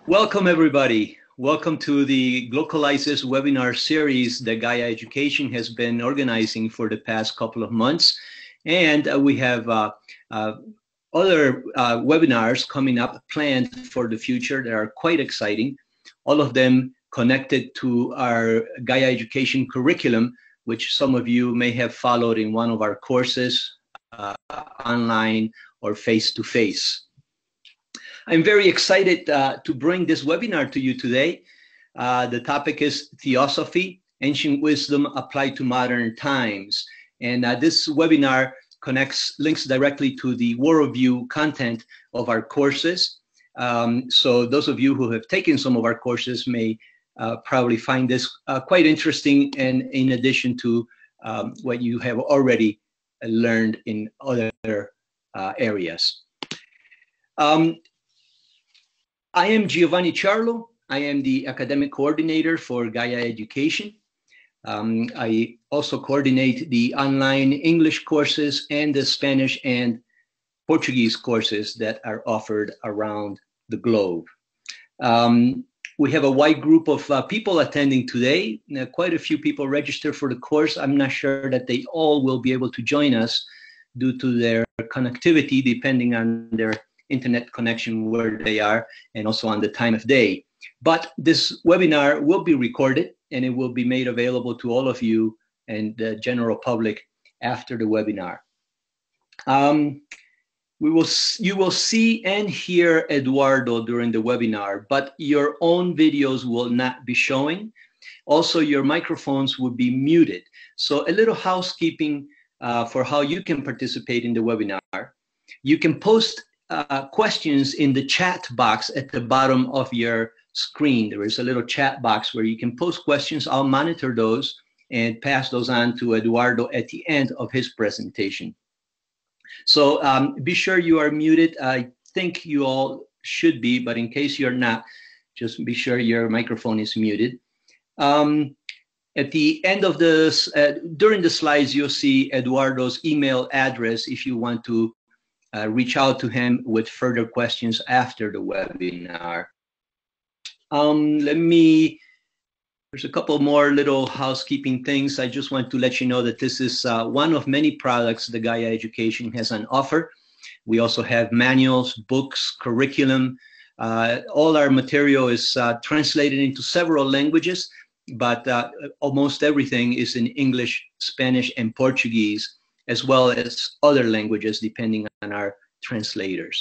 Welcome, everybody. Welcome to the Glocalisers webinar series that Gaia Education has been organizing for the past couple of months. And we have other webinars coming up planned for the future that are quite exciting. All of them connected to our Gaia Education curriculum, which some of you may have followed in one of our courses, online or face-to-face. I'm very excited to bring this webinar to you today. The topic is Theosophy, Ancient Wisdom Applied to Modern Times. And this webinar links directly to the worldview content of our courses. So those of you who have taken some of our courses may probably find this quite interesting, and in addition to what you have already learned in other areas. I am Giovanni Charlo. I am the academic coordinator for Gaia Education. I also coordinate the online English courses and the Spanish and Portuguese courses that are offered around the globe. We have a wide group of people attending today. Quite a few people registered for the course. I'm not sure that they all will be able to join us due to their connectivity, depending on their internet connection where they are, and also on the time of day. But this webinar will be recorded, and it will be made available to all of you and the general public after the webinar. You will see and hear Eduardo during the webinar, but your own videos will not be showing. Also, your microphones will be muted. So a little housekeeping for how you can participate in the webinar. You can post questions in the chat box at the bottom of your screen. There is a little chat box where you can post questions. I'll monitor those and pass those on to Eduardo at the end of his presentation. So be sure you are muted. I think you all should be, but in case you're not, just be sure your microphone is muted. At the end of this, during the slides, you'll see Eduardo's email address if you want to reach out to him with further questions after the webinar. There's a couple more little housekeeping things. I just want to let you know that this is one of many products the Gaia Education has on offer. We also have manuals, books, curriculum. All our material is translated into several languages, but almost everything is in English, Spanish, and Portuguese, as well as other languages, depending on our translators.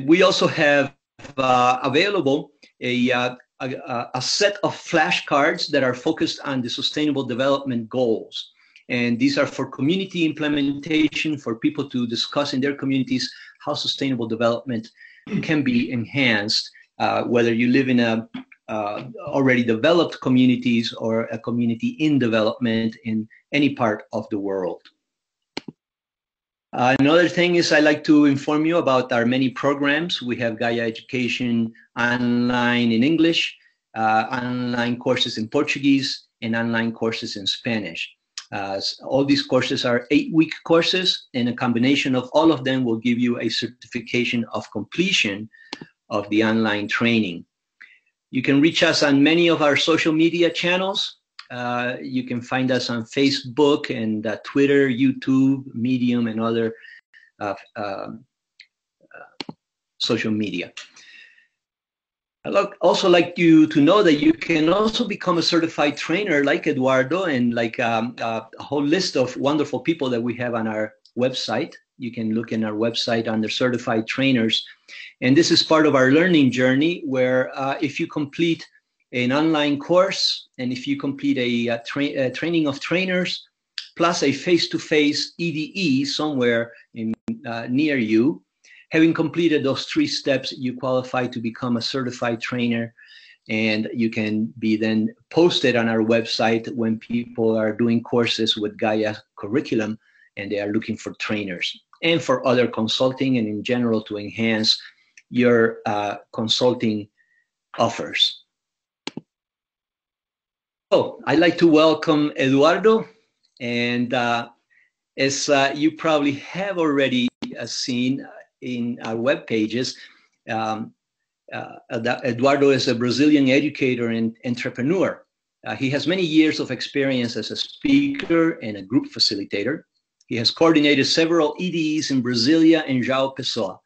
We also have available a set of flashcards that are focused on the Sustainable Development Goals. And these are for community implementation, for people to discuss in their communities how sustainable development can be enhanced, whether you live in a already developed communities or a community in development in any part of the world. Another thing is I'd like to inform you about our many programs. We have Gaia Education online in English, online courses in Portuguese, and online courses in Spanish. All these courses are 8-week courses, and a combination of all of them will give you a certification of completion of the online training. You can reach us on many of our social media channels. You can find us on Facebook and Twitter, YouTube, Medium, and other social media. I'd also like you to know that you can also become a certified trainer like Eduardo and like a whole list of wonderful people that we have on our website. You can look in our website under certified trainers. And this is part of our learning journey where if you complete an online course and if you complete a training of trainers plus a face-to-face EDE somewhere near you, having completed those 3 steps, you qualify to become a certified trainer, and you can be then posted on our website when people are doing courses with Gaia curriculum and they are looking for trainers and for other consulting and in general to enhance your consulting offers. So I'd like to welcome Eduardo, and as you probably have already seen in our web pages, Eduardo is a Brazilian educator and entrepreneur. He has many years of experience as a speaker and a group facilitator. He has coordinated several EDEs in Brasilia and João Pessoa,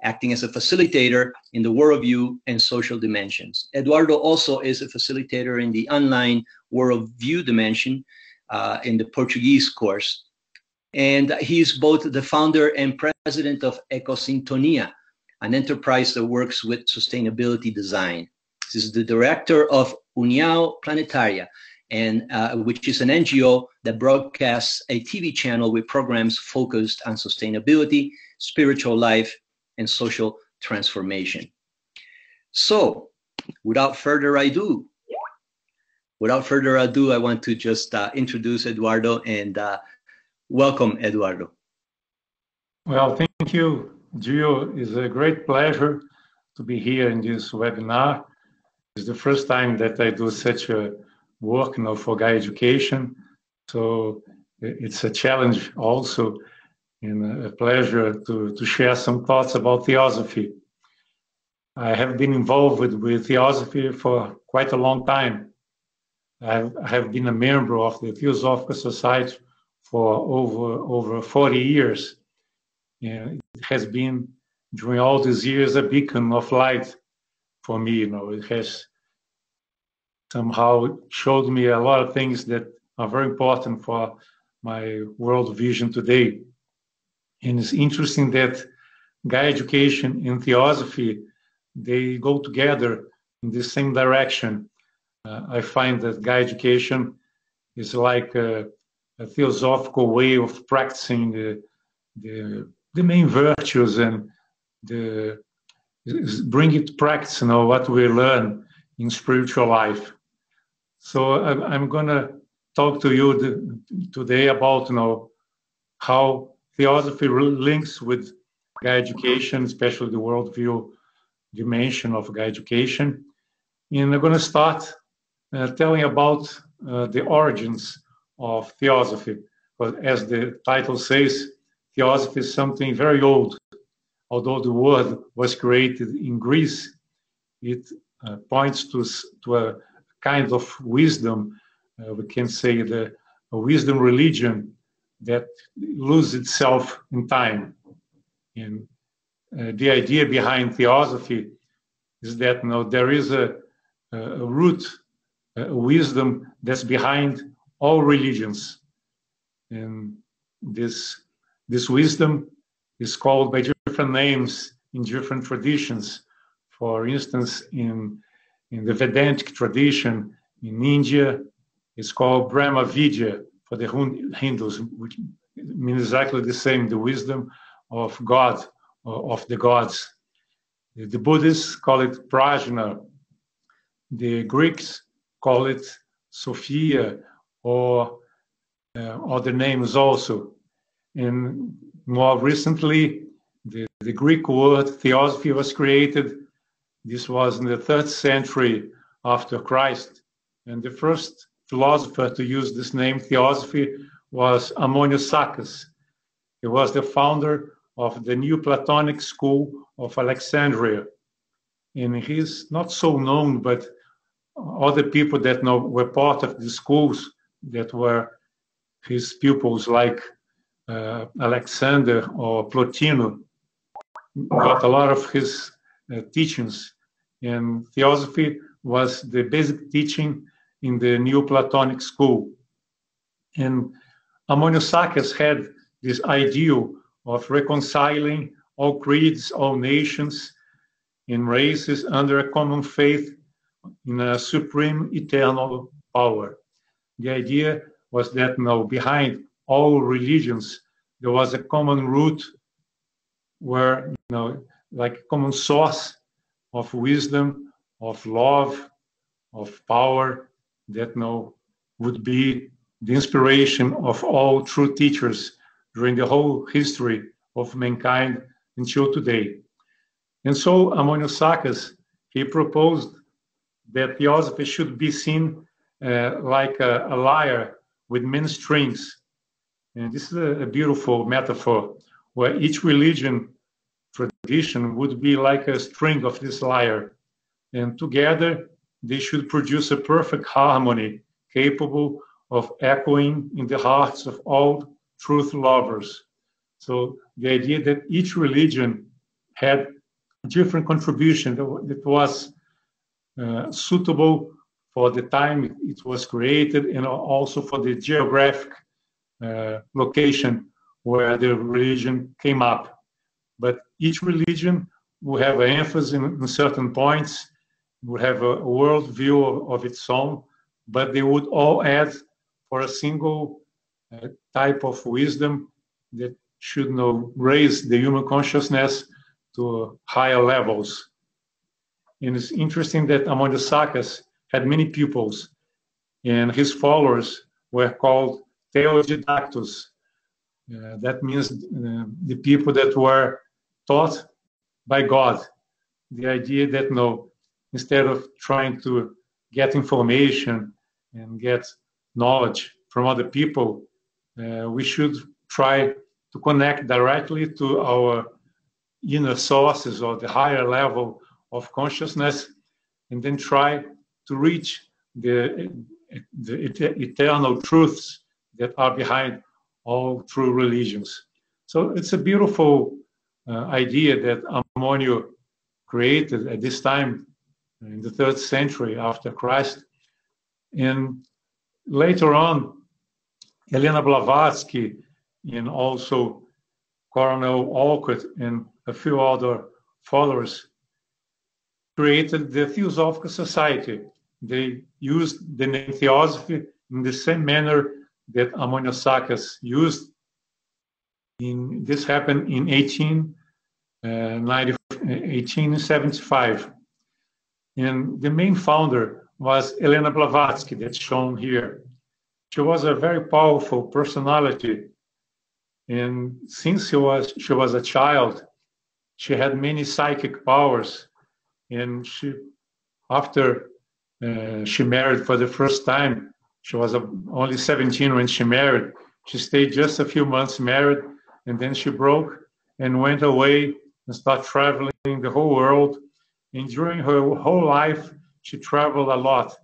acting as a facilitator in the worldview and social dimensions. Eduardo also is a facilitator in the online worldview dimension in the Portuguese course. And he's both the founder and president of Ecosintonia, an enterprise that works with sustainability design. This is the director of União Planetária, and which is an NGO that broadcasts a TV channel with programs focused on sustainability, spiritual life, and social transformation. So, without further ado, I want to just introduce Eduardo and welcome, Eduardo. Well, thank you, Gio. It's a great pleasure to be here in this webinar. It's the first time that I do such a work for Gaia Education. So it's a challenge also, and a pleasure to share some thoughts about theosophy. I have been involved with theosophy for quite a long time. I have been a member of the Theosophical Society for over 40 years. And it has been, during all these years, a beacon of light for me. It has somehow showed me a lot of things that are very important for my world vision today. And it's interesting that Gaia Education and Theosophy, they go together in the same direction. I find that Gaia Education is like a theosophical way of practicing the main virtues and bring it to practice, what we learn in spiritual life. So I'm going to talk to you today about how theosophy links with Gaia Education, especially the worldview dimension of Gaia Education. And I'm going to start telling about the origins of theosophy. But as the title says, theosophy is something very old. Although the word was created in Greece, it points to a kind of wisdom, we can say a wisdom religion that loses itself in time. And the idea behind theosophy is that there is a root, a wisdom that's behind all religions. And this wisdom is called by different names in different traditions. For instance, in the Vedantic tradition in India, it's called Brahma Vidya for the Hindus, which means exactly the same, the wisdom of God, or of the gods. The Buddhists call it Prajna. The Greeks call it Sophia, or other names also. And more recently, the Greek word theosophy was created. This was in the 3rd century after Christ. And the first philosopher to use this name, theosophy, was Ammonius. He was the founder of the New Platonic School of Alexandria. And he's not so known, but other people that were part of the schools that were his pupils, like Alexander or Plotino, got a lot of his teachings. And theosophy was the basic teaching in the Neoplatonic school. And Ammonius had this ideal of reconciling all creeds, all nations, and races under a common faith in a supreme eternal power. The idea was that behind all religions, there was a common root where, like a common source of wisdom, of love, of power that would be the inspiration of all true teachers during the whole history of mankind until today. And so Ammonius he proposed that theosophy should be seen like a lyre with many strings. And this is a beautiful metaphor where each religion tradition would be like a string of this lyre, and together they should produce a perfect harmony capable of echoing in the hearts of all truth lovers. So the idea that each religion had a different contribution that was suitable for the time it was created and also for the geographic location where the religion came up. But each religion will have an emphasis in certain points, would have a worldview of its own, but they would all add for a single type of wisdom that should raise the human consciousness to higher levels. And it's interesting that Ammonisakas had many pupils, and his followers were called theodidactus. That means the people that were taught by God. The idea that instead of trying to get information and get knowledge from other people, we should try to connect directly to our inner sources or the higher level of consciousness, and then try to reach the eternal truths that are behind all true religions. So it's a beautiful idea that Ammonio created at this time in the 3rd century after Christ. And later on, Helena Blavatsky and also Coronel Alcott and a few other followers created the Theosophical Society. They used the name Theosophy in the same manner that Ammonisakas used. This happened in 1875. And the main founder was Helena Blavatsky, that's shown here. She was a very powerful personality. And since she was a child, she had many psychic powers. And after she married for the first time, she was only 17 when she married. She stayed just a few months married, and then she broke and went away and started traveling the whole world. And during her whole life, she traveled a lot.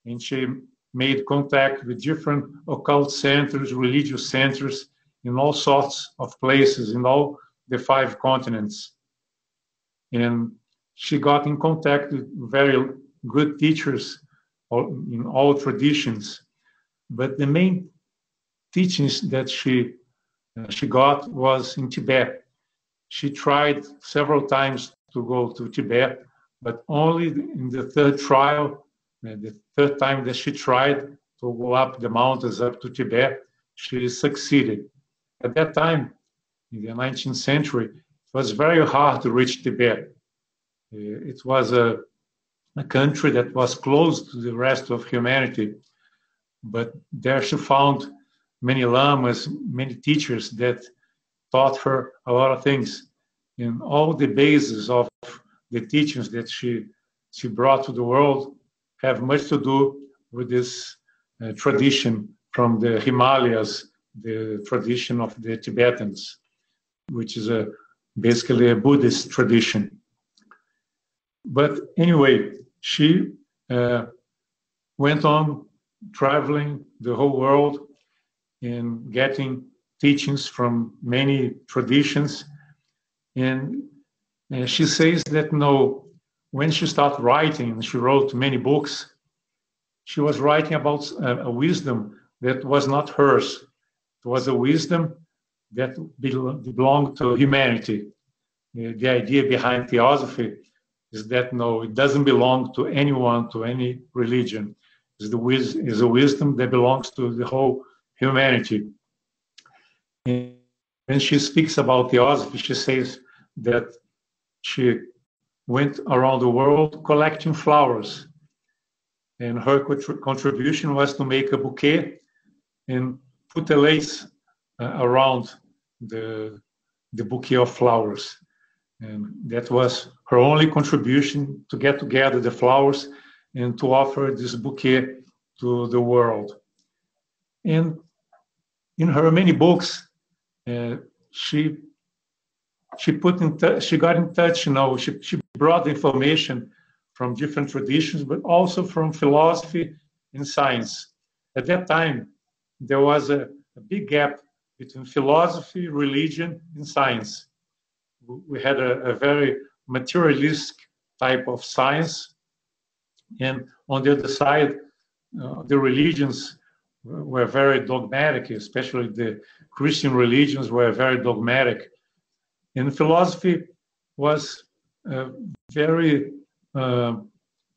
And she made contact with different occult centers, religious centers, in all sorts of places, in all the 5 continents. And she got in contact with very good teachers in all traditions. But the main teachings that she got was in Tibet. She tried several times to go to Tibet, but only in the 3rd trial, the 3rd time that she tried to go up the mountains up to Tibet, she succeeded. At that time, in the 19th century, it was very hard to reach Tibet. It was a country that was closed to the rest of humanity, but there she found many lamas, many teachers that taught her a lot of things. And all the bases of the teachings that she brought to the world have much to do with this tradition from the Himalayas, the tradition of the Tibetans, which is basically a Buddhist tradition. But anyway, she went on traveling the whole world and getting teachings from many traditions. And she says that when she started writing, she wrote many books, she was writing about a wisdom that was not hers. It was a wisdom that belonged to humanity. The idea behind theosophy is that it doesn't belong to anyone, to any religion. It's a wisdom that belongs to the whole humanity. And when she speaks about theosophy, she says that she went around the world collecting flowers. And her contribution was to make a bouquet and put a lace around the bouquet of flowers. And that was her only contribution, to get together the flowers and to offer this bouquet to the world. And in her many books, she she got in touch, she brought information from different traditions, but also from philosophy and science. At that time, there was a big gap between philosophy, religion, and science. We had a very materialistic type of science, and on the other side, the religions were very dogmatic, especially the Christian religions were very dogmatic. And philosophy was very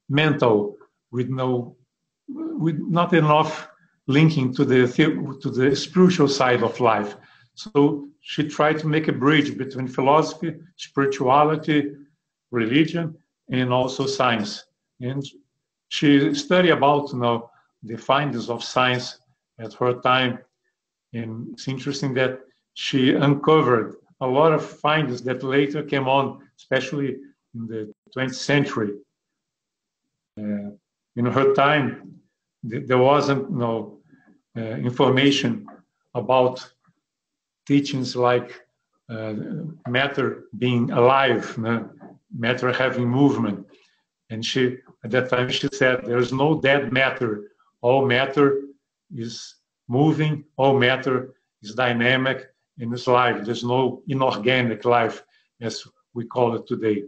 mental, with not enough linking to the spiritual side of life. So she tried to make a bridge between philosophy, spirituality, religion, and also science. And she studied about the findings of science at her time. And it's interesting that she uncovered a lot of findings that later came on, especially in the 20th century. In her time, there wasn't information about teachings like matter being alive, matter having movement. And at that time, she said, there is no dead matter. All matter is moving, all matter is dynamic and is life. There's no inorganic life, as we call it today.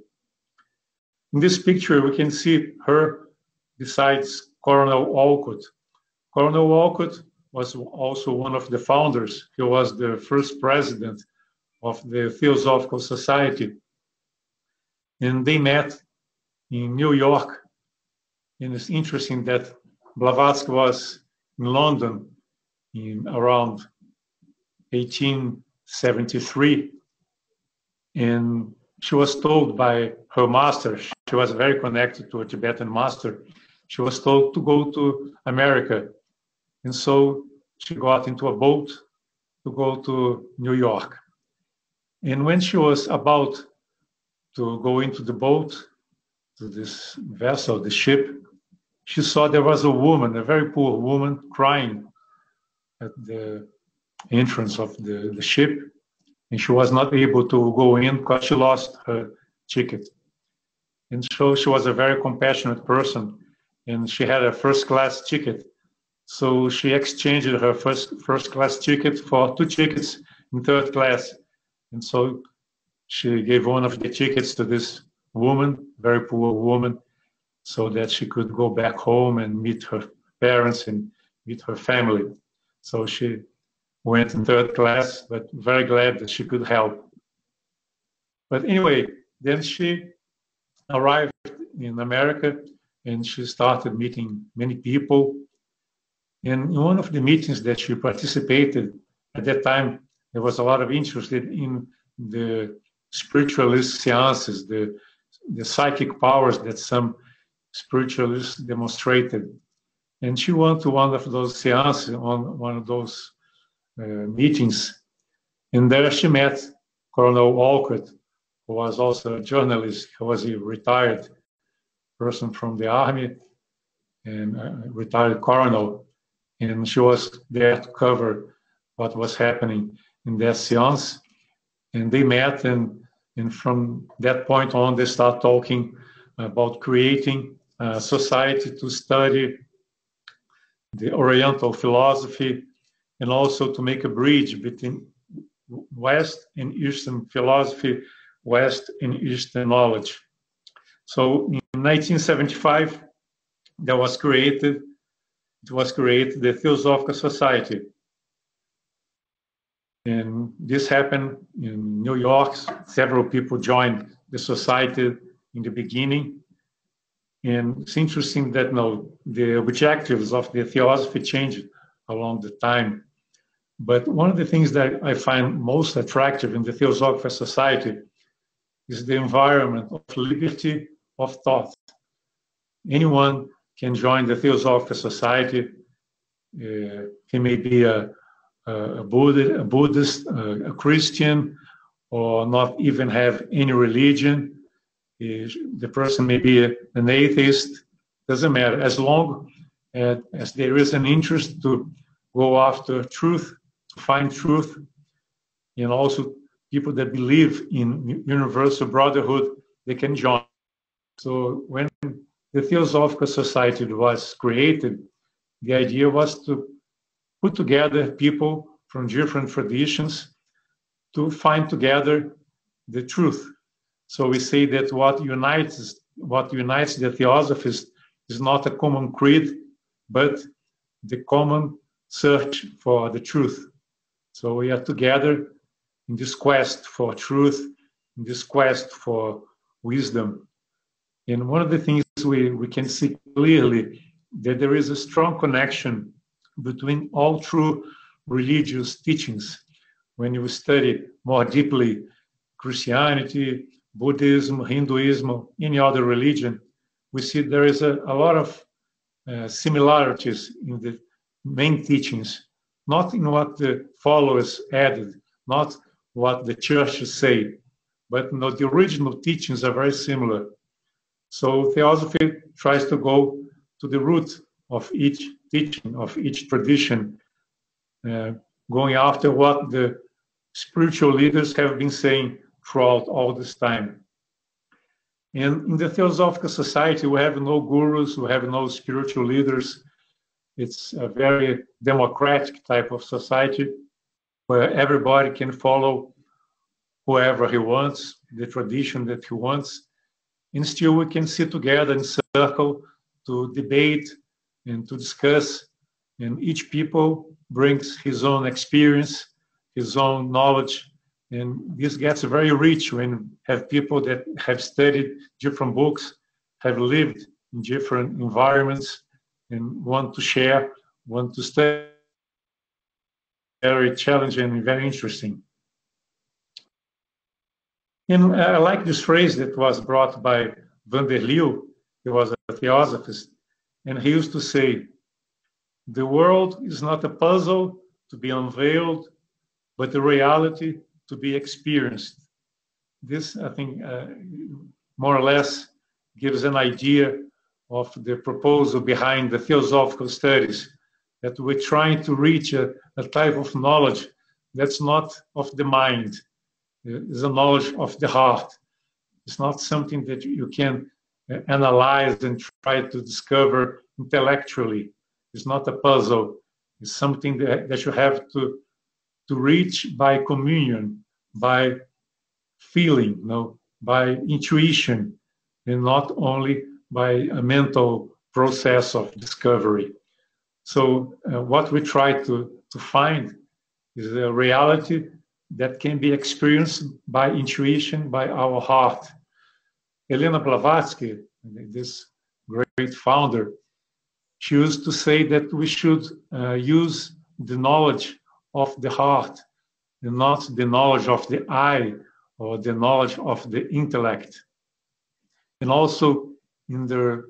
In this picture, we can see her besides Colonel Walcott. Colonel Walcott was also one of the founders. He was the first president of the Theosophical Society. And they met in New York. And it's interesting that Blavatsky was in London in around 1873. And she was told by her master, she was very connected to a Tibetan master, she was told to go to America. And so she got into a boat to go to New York. And when she was about to go into the boat, to this vessel, the ship, she saw there was a woman, a very poor woman, crying at the entrance of the ship. And she was not able to go in because she lost her ticket. And so she was a very compassionate person, and she had a first-class ticket. So she exchanged her first-class ticket for 2 tickets in third class. And so she gave one of the tickets to this woman, very poor woman, so that she could go back home and meet her parents and meet her family. So she went in third class, but very glad that she could help. But anyway, then she arrived in America and she started meeting many people. And in one of the meetings that she participated, at that time, there was a lot of interest in the spiritualist seances, the psychic powers that some spiritualists demonstrated. And she went to one of those seances, on one of those meetings. And there she met Colonel Walcott, who was also a journalist. He was a retired person from the army and a retired colonel. And she was there to cover what was happening in that seance. And they met, and from that point on, they start talking about creating a society to study the Oriental philosophy and also to make a bridge between West and Eastern philosophy, West and Eastern knowledge. So in 1975, it was created the Theosophical Society. And this happened in New York. Several people joined the society in the beginning. And it's interesting that the objectives of the Theosophy changed along the time. But one of the things that I find most attractive in the Theosophical Society is the environment of liberty of thought. Anyone can join the Theosophical Society. He may be a Buddhist, a Christian, or not even have any religion. The person may be an atheist, doesn't matter, as long as there is an interest to go after truth, to find truth, and also people that believe in universal brotherhood, they can join. So when the Theosophical Society was created, the idea was to put together people from different traditions to find together the truth. So we say that what unites the Theosophists is not a common creed, but the common search for the truth. So we are together in this quest for truth, in this quest for wisdom. And one of the things we can see clearly that there is a strong connection between all true religious teachings. When you study more deeply Christianity, Buddhism, Hinduism, any other religion, we see there is a lot of similarities in the main teachings, not in what the followers added, not what the churches say, but the original teachings are very similar. So Theosophy tries to go to the root of each teaching, of each tradition, going after what the spiritual leaders have been saying throughout all this time. And in the Theosophical Society, we have no gurus, we have no spiritual leaders. It's a very democratic type of society where everybody can follow whoever he wants, the tradition that he wants. And still we can sit together in circle to debate and to discuss. And each people brings his own experience, his own knowledge. And this gets very rich when you have people that have studied different books, have lived in different environments, and want to share, want to study. Very challenging and very interesting. And I like this phrase that was brought by Van der Leeuw. He was a theosophist, and he used to say, "The world is not a puzzle to be unveiled, but a reality to be experienced." This, I think, more or less gives an idea of the proposal behind the theosophical studies, that we're trying to reach a type of knowledge that's not of the mind. It's a knowledge of the heart. It's not something that you can analyze and try to discover intellectually. It's not a puzzle. It's something that you have to reach by communion, by feeling, by intuition, and not only by a mental process of discovery. So what we try to find is a reality that can be experienced by intuition, by our heart. Helena Blavatsky, this great founder, she used to say that we should use the knowledge of the heart and not the knowledge of the eye or the knowledge of the intellect. And also in the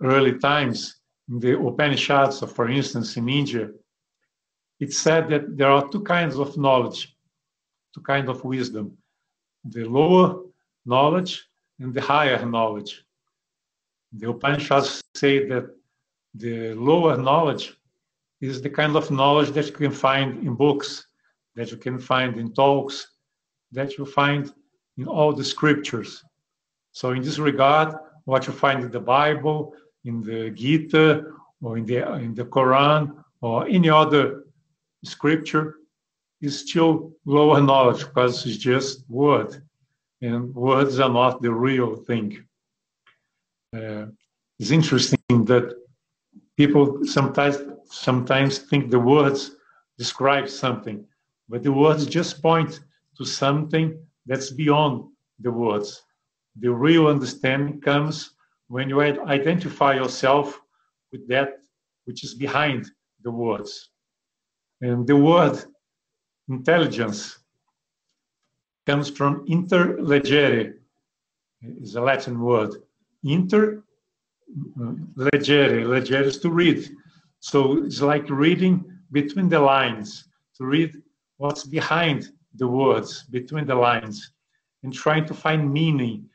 early times, in the Upanishads, for instance, in India, it's said that there are two kinds of knowledge, two kinds of wisdom, the lower knowledge and the higher knowledge. The Upanishads say that the lower knowledge is the kind of knowledge that you can find in books, that you can find in talks, that you find in all the scriptures. So in this regard, what you find in the Bible, in the Gita, or in the Quran, or any other scripture is still lower knowledge because it's just word, and words are not the real thing. It's interesting that people sometimes think the words describe something, but the words just point to something that's beyond the words. The real understanding comes when you identify yourself with that which is behind the words. And the word intelligence comes from interlegere. It's a Latin word. Interlegere. Legere is to read. So it's like reading between the lines, to read what's behind the words, between the lines, and trying to find meaning,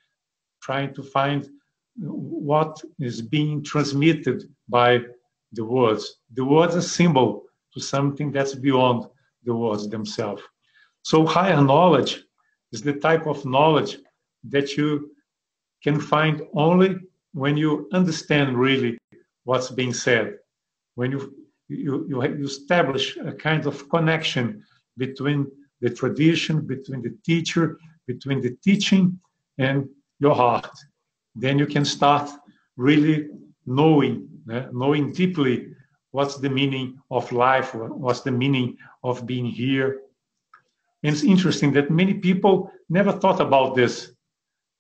trying to find what is being transmitted by the words. The words are symbol to something that's beyond the words themselves. So higher knowledge It's the type of knowledge that you can find only when you understand really what's being said. When you establish a kind of connection between the tradition, between the teacher, between the teaching and your heart. Then you can start really knowing deeply what's the meaning of life, what's the meaning of being here. And it's interesting that many people never thought about this.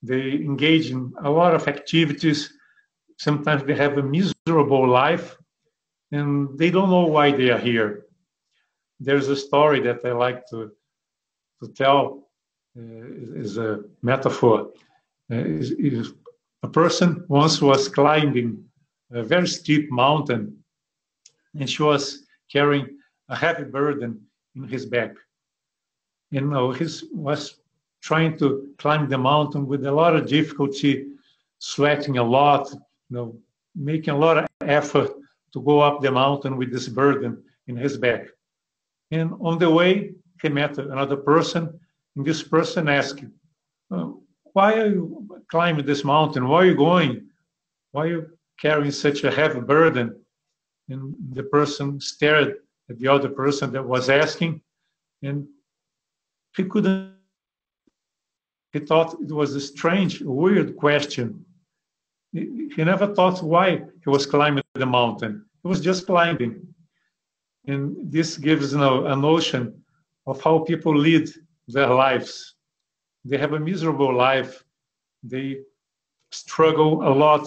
They engage in a lot of activities. Sometimes they have a miserable life and they don't know why they are here. There's a story that I like to tell, is a metaphor. A person once was climbing a very steep mountain, and she was carrying a heavy burden in his back. And he was trying to climb the mountain with a lot of difficulty, sweating a lot, making a lot of effort to go up the mountain with this burden in his back. And on the way, he met another person, and this person asked him, why are you climbing this mountain? Where are you going? Why are you carrying such a heavy burden? And the person stared at the other person that was asking, and he couldn't. He thought it was a strange, weird question. He never thought why he was climbing the mountain. He was just climbing. And this gives a notion of how people lead their lives. They have a miserable life. They struggle a lot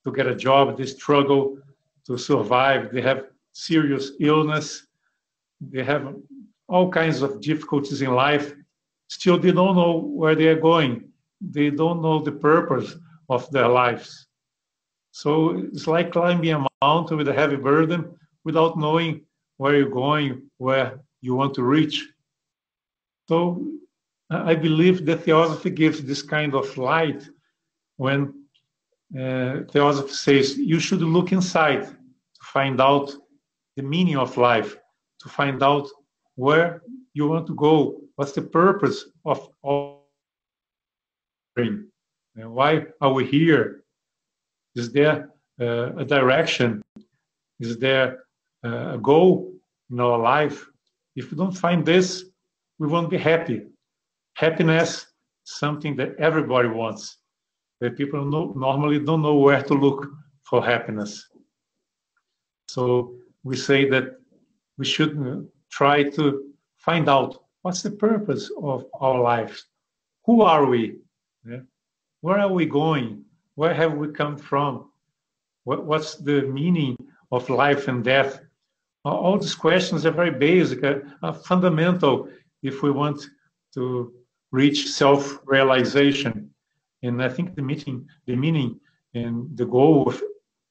to get a job. They struggle to survive. They have serious illness. They have all kinds of difficulties in life. Still, they don't know where they are going. They don't know the purpose of their lives. So it's like climbing a mountain with a heavy burden without knowing where you're going, where you want to reach. So I believe that theosophy gives this kind of light when theosophy says you should look inside to find out the meaning of life, to find out where you want to go, what's the purpose of all. Why are we here? Is there a direction? Is there a goal in our life? If we don't find this, we won't be happy. Happiness is something that everybody wants, but people normally don't know where to look for happiness. So we say that we should try to find out what's the purpose of our lives. Who are we? Yeah? Where are we going? Where have we come from? What's the meaning of life and death? All these questions are very basic, are fundamental if we want to reach self-realization. And I think the meaning and the goal of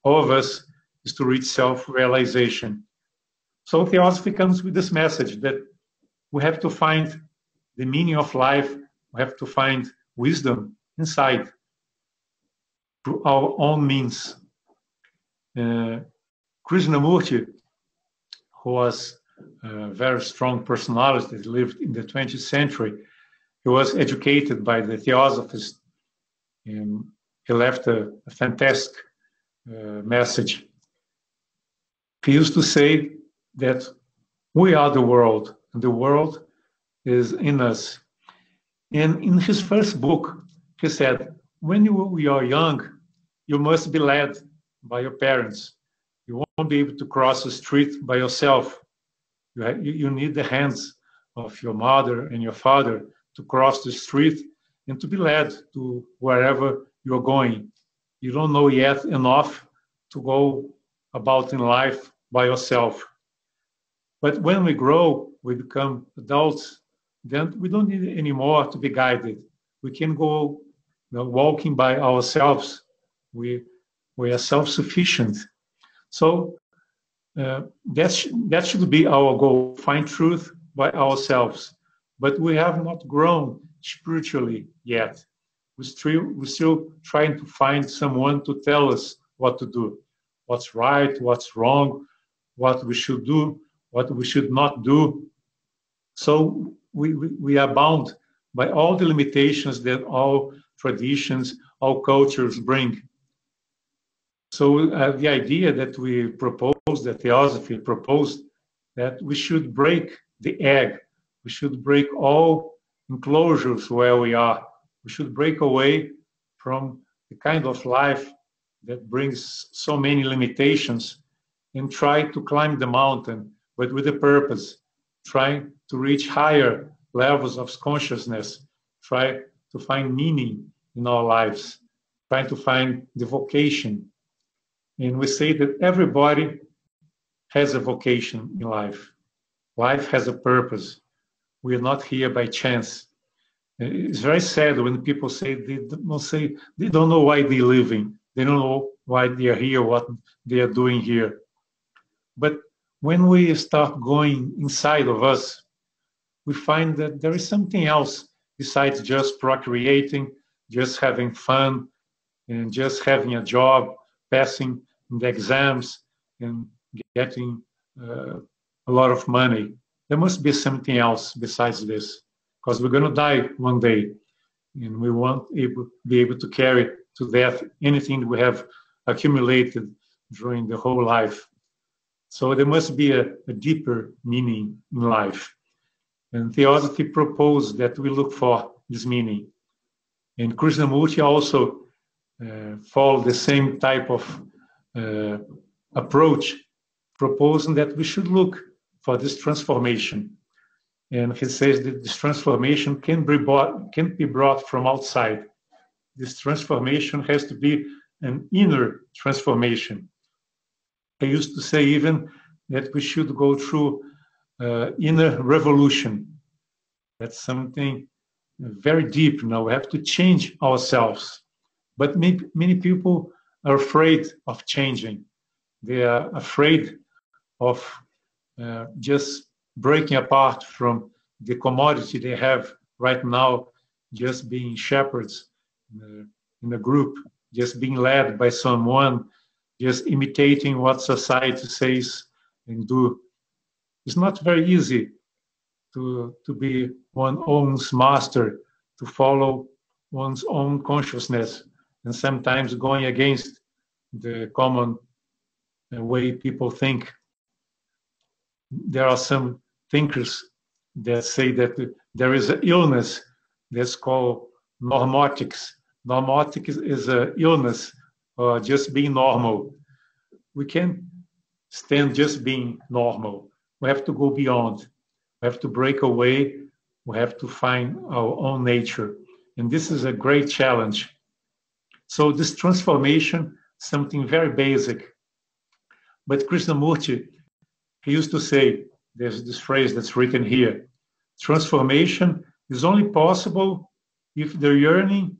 all of us is to reach self-realization. So theosophy comes with this message that we have to find the meaning of life, we have to find wisdom inside through our own means. Krishnamurti, who was a very strong personality that lived in the 20th century, he was educated by the Theosophists. He left a fantastic message. He used to say that we are the world, and the world is in us. And in his first book, he said, when you are young, you must be led by your parents. You won't be able to cross the street by yourself. You need the hands of your mother and your father to cross the street and to be led to wherever you're going. You don't know yet enough to go about in life by yourself. But when we grow, we become adults, then we don't need anymore to be guided. We can go walking by ourselves. We are self-sufficient. So that should be our goal, find truth by ourselves. But we have not grown spiritually yet. We're still trying to find someone to tell us what to do, what's right, what's wrong, what we should do, what we should not do. So we are bound by all the limitations that all traditions, all cultures bring. So the idea that we proposed, that Theosophy proposed, that we should break the egg, we should break all enclosures where we are, we should break away from the kind of life that brings so many limitations and try to climb the mountain, but with a purpose, trying to reach higher levels of consciousness, try to find meaning in our lives, trying to find the vocation. And we say that everybody has a vocation in life. Life has a purpose. We are not here by chance. It's very sad when people say they don't know why they're living. They don't know why they are here, what they are doing here. But when we start going inside of us, we find that there is something else besides just procreating, just having fun, and just having a job, passing the exams, and getting a lot of money. There must be something else besides this, because we're going to die one day, and we won't be able to carry to death anything we have accumulated during the whole life. So there must be a deeper meaning in life. And Theosophy proposed that we look for this meaning. And Krishnamurti also followed the same type of approach, proposing that we should look for this transformation. And he says that this transformation can't be brought from outside. This transformation has to be an inner transformation. I used to say even that we should go through inner revolution. That's something very deep now. We have to change ourselves. But many people are afraid of changing. They are afraid of just breaking apart from the commodity they have right now, just being shepherds in a group, just being led by someone, just imitating what society says and do. It's not very easy to be one's own master, to follow one's own consciousness, and sometimes going against the common way people think. There are some thinkers that say that there is an illness that's called normotics. Normotics is an illness, or just being normal. We can't stand just being normal. We have to go beyond. We have to break away. We have to find our own nature. And this is a great challenge. So this transformation, something very basic. But Krishnamurti, he used to say, there's this phrase that's written here, transformation is only possible if the yearning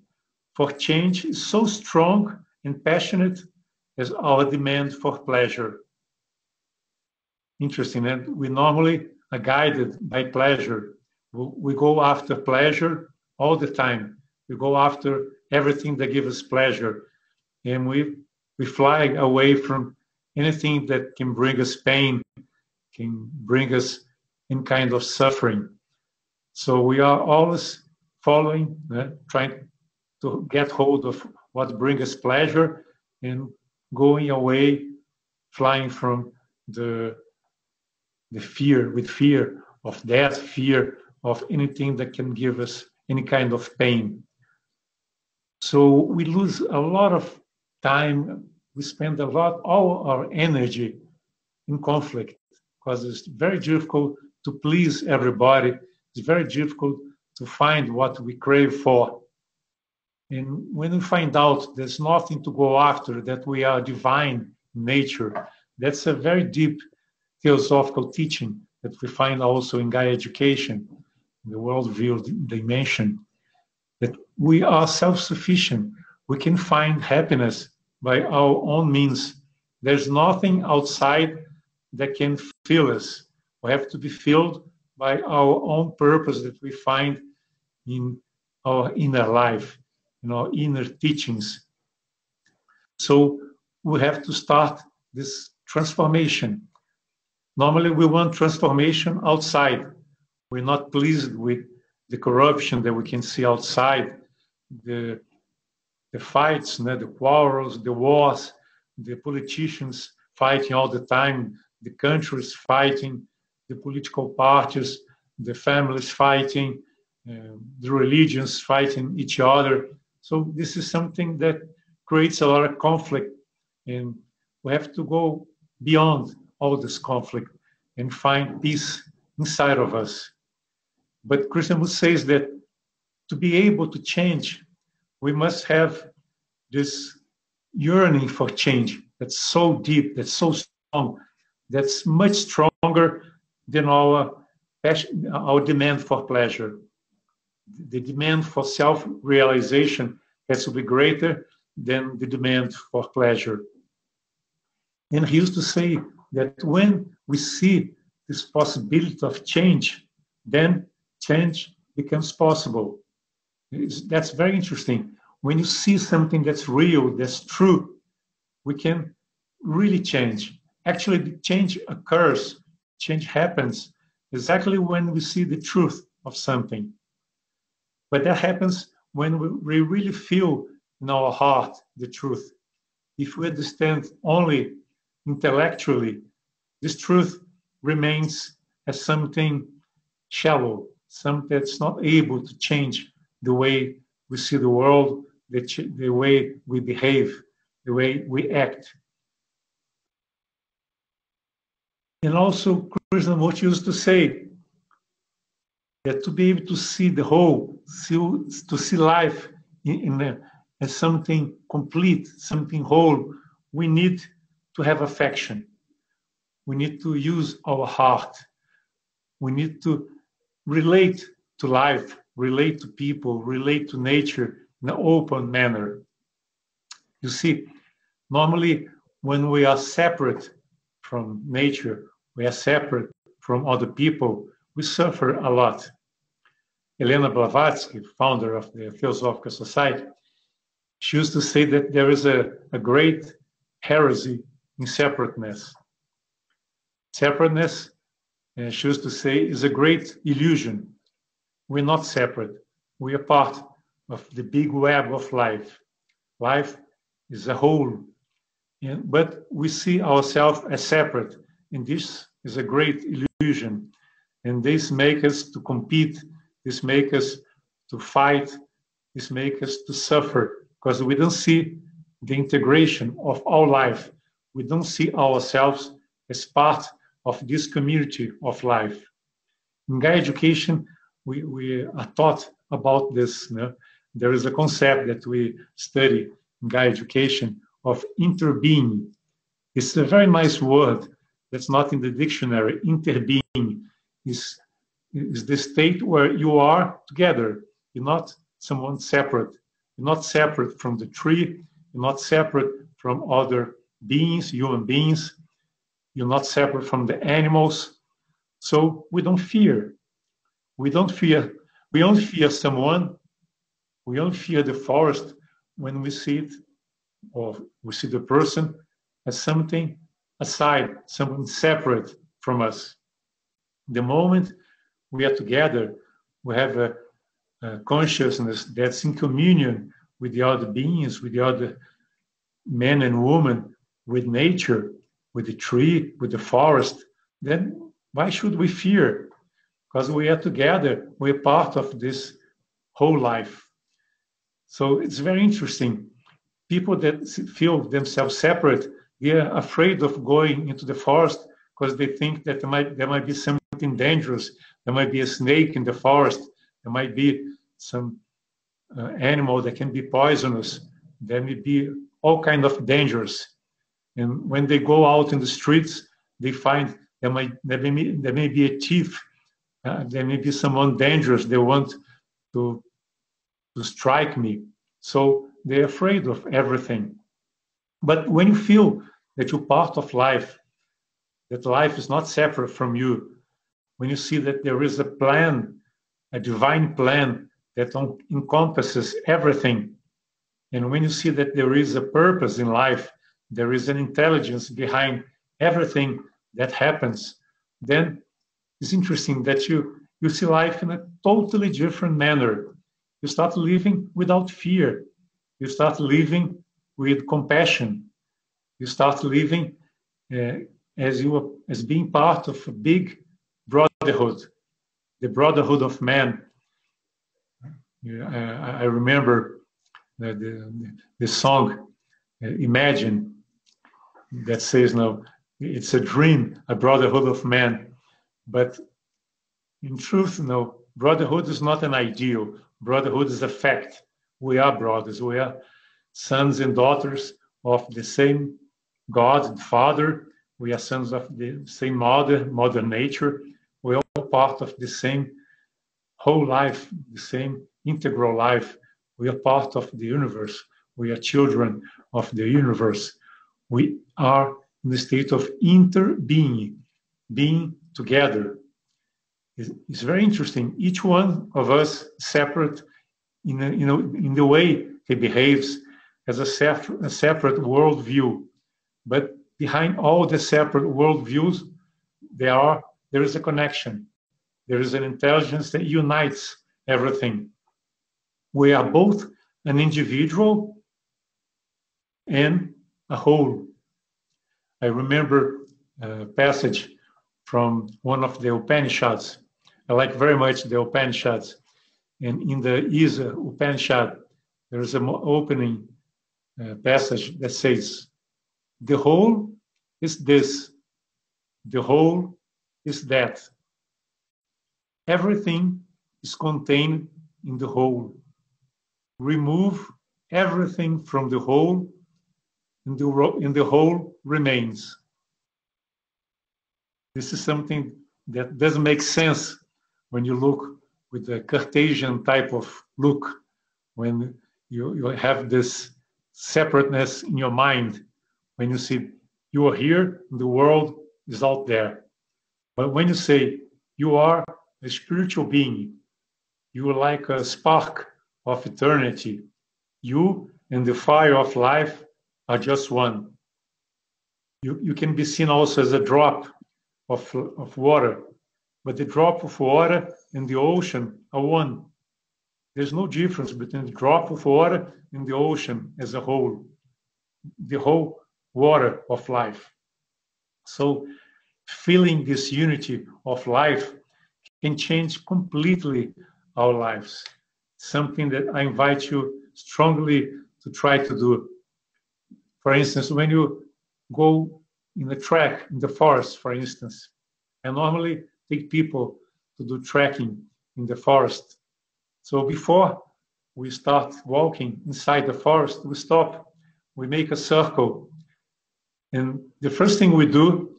for change is so strong and passionate as our demand for pleasure. Interesting, and we normally are guided by pleasure. We go after pleasure all the time. We go after everything that gives us pleasure. And we fly away from anything that can bring us pain, can bring us any kind of suffering. So we are always following, trying to get hold of what brings us pleasure and going away, flying from the fear, with fear of death, fear of anything that can give us any kind of pain. So we lose a lot of time, we spend all our energy in conflict, because it's very difficult to please everybody. It's very difficult to find what we crave for. And when we find out there's nothing to go after, that we are divine in nature, that's a very deep theosophical teaching that we find also in Gaia Education, in the worldview dimension, that we are self-sufficient. We can find happiness by our own means. There's nothing outside that can fill us. We have to be filled by our own purpose that we find in our inner life, in our inner teachings. So we have to start this transformation. Normally we want transformation outside. We're not pleased with the corruption that we can see outside, the fights, the quarrels, the wars, the politicians fighting all the time, the countries fighting, the political parties, the families fighting, the religions fighting each other. So this is something that creates a lot of conflict, and we have to go beyond all this conflict and find peace inside of us. But Krishnamurti says that to be able to change, we must have this yearning for change that's so deep, that's so strong, that's much stronger than our passion, our demand for pleasure. The demand for self-realization has to be greater than the demand for pleasure. And he used to say that when we see this possibility of change, then change becomes possible. That's very interesting. When you see something that's real, that's true, we can really change. Actually, the change occurs, change happens exactly when we see the truth of something. But that happens when we really feel in our heart the truth. If we understand only intellectually, this truth remains as something shallow, something that's not able to change the way we see the world, the way we behave, the way we act. And also, Krishnamurti used to say that to be able to see the whole, to see life as something complete, something whole, we need to have affection. We need to use our heart. We need to relate to life, relate to people, relate to nature in an open manner. You see, normally when we are separate from nature, we are separate from other people, we suffer a lot. Helena Blavatsky, founder of the Theosophical Society, she used to say that there is a great heresy in separateness. Separateness, she used to say, is a great illusion. We're not separate. We are part of the big web of life. Life is a whole, but we see ourselves as separate, and this is a great illusion. And this makes us to compete, this makes us to fight, this makes us to suffer, because we don't see the integration of all life. We don't see ourselves as part of this community of life. In Gaia Education, we are taught about this. There is a concept that we study in Gaia Education of interbeing. It's a very nice word that's not in the dictionary. Interbeing is the state where you are together. You're not someone separate. You're not separate from the tree. You're not separate from other beings, human beings. You're not separate from the animals. So we don't fear. We don't fear. We only fear someone. We only fear the forest when we see it, or we see the person as something aside, someone separate from us. The moment we are together, we have a consciousness that's in communion with the other beings, with the other men and women, with nature, with the tree, with the forest. Then why should we fear? Because we are together, we're part of this whole life. So it's very interesting. People that feel themselves separate, they are afraid of going into the forest because they think that there might be something dangerous. There might be a snake in the forest. There might be some animal that can be poisonous. There may be all kinds of dangers. And when they go out in the streets, they find there may be a thief. There may be someone dangerous. They want to strike me. So they're afraid of everything. But when you feel that you're part of life, that life is not separate from you, when you see that there is a plan, a divine plan that encompasses everything, and when you see that there is a purpose in life, there is an intelligence behind everything that happens, then it's interesting that you you see life in a totally different manner. You start living without fear. You start living with compassion. You start living as being part of a big brotherhood, the brotherhood of man. I remember the song Imagine that says, "No, it's a dream, a brotherhood of man." But in truth, no, brotherhood is not an ideal. Brotherhood is a fact. We are brothers. We are sons and daughters of the same God, Father. We are sons of the same Mother Nature. We are all part of the same whole life, the same integral life. We are part of the universe. We are children of the universe. We are in the state of interbeing, being together. It's very interesting. Each one of us separate in the way he behaves as a separate worldview. But behind all the separate worldviews, there is a connection. There is an intelligence that unites everything. We are both an individual and a whole. I remember a passage from one of the Upanishads. I like very much the Upanishads. And in the Isa Upanishad, there is an opening passage that says, "The whole is this, the whole is that. Everything is contained in the whole. Remove everything from the whole, and the whole remains." This is something that doesn't make sense when you look with the Cartesian type of look, when you have this separateness in your mind, when you see you are here and the world is out there. But when you say you are a spiritual being, you are like a spark of eternity. You and the fire of life are just one. You can be seen also as a drop of water, but the drop of water and the ocean are one. There's no difference between the drop of water and the ocean as a whole, the whole water of life. So feeling this unity of life can change completely our lives. Something that I invite you strongly to try to do. For instance, when you go in a trek in the forest, for instance, I normally take people to do trekking in the forest. So before we start walking inside the forest, we stop, we make a circle. And the first thing we do